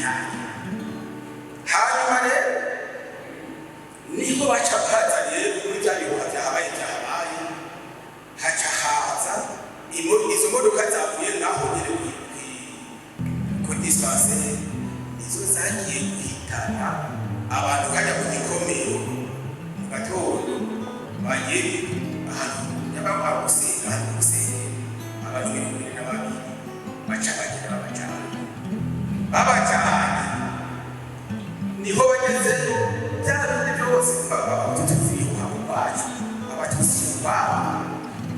cyane hanyuma rero niho baca baza rero muri bya bihuha byahabaye haca haza izo modoka zavuye naho nyine ku dispensaire izo zagiye guhitana abantu kajya ku gikomero mu gatondo bagiye ahantu nyababa gusenga abantu 22 baca bagenda babajyana niho bageze bya bindi byose abatutsi bacu abatutsi babo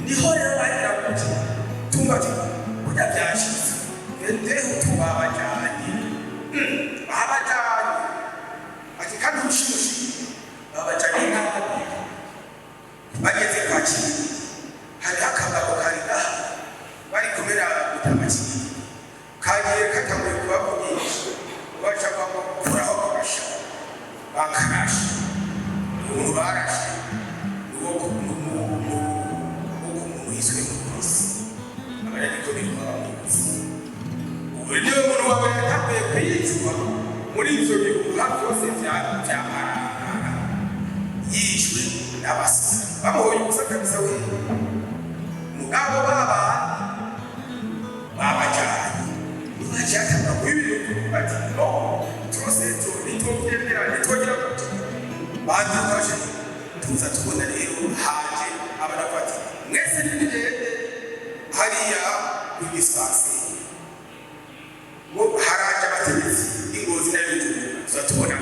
niho rero bagira kuti tumati kujya byashize ndeho tubabajyanye ati kandi ushimushi babajyanye nabi bageze kwaki hari akagabo kari bari kumera gutamaki kagiye katamuye kubakunyisha baca bakuraho bakasha bakarasha umuntu barashe umuntu yiswe mu kwisi abanyagikomere babamuzi uburyo umuntu wawe yatambuye kwiyicwa muri ibyo bihuha byose byamarana yishwe n'abasa bamuhoye ubusa kabisa we mugabo babajyanye ntibajyatanga kw'ibintu bati no turose ntitwobyemera ntitwogira gute badufashe tuza tubona rero haje abarafati mwese n'ibigende hariya ku dispensaire ngo haraje abategetsi ingozi n'abijugu tuza tubona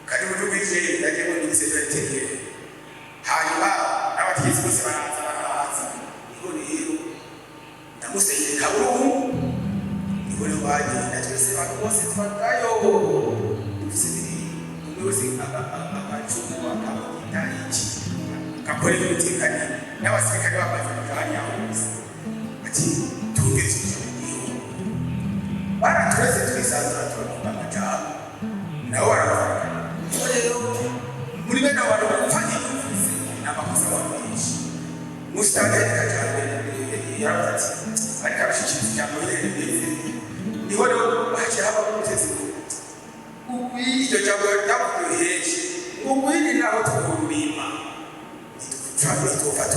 kajugujugu ije yagiye muri minisiteri hanyuma abategetsi bose baraza niho rero ndamusengera kaburu niho rero bagenda twese abantu bose twagayo wese akacumu akamugita iki gakorera umutekano n'abasirikare bamaze kugabanya hose ati tugeze igihugu baratureze twisanzura turavuga amajambo nabo baravuga niho rero muri bene abantu bapfanye n'amakosa bakoresha musitanteri kajyambere yaravuze ati ariko abashyikiriza ijambo rero niho rero haciye habaho umutezi iryo jambo ryavuye henshi ngo mwirinde aho twururima ntitufate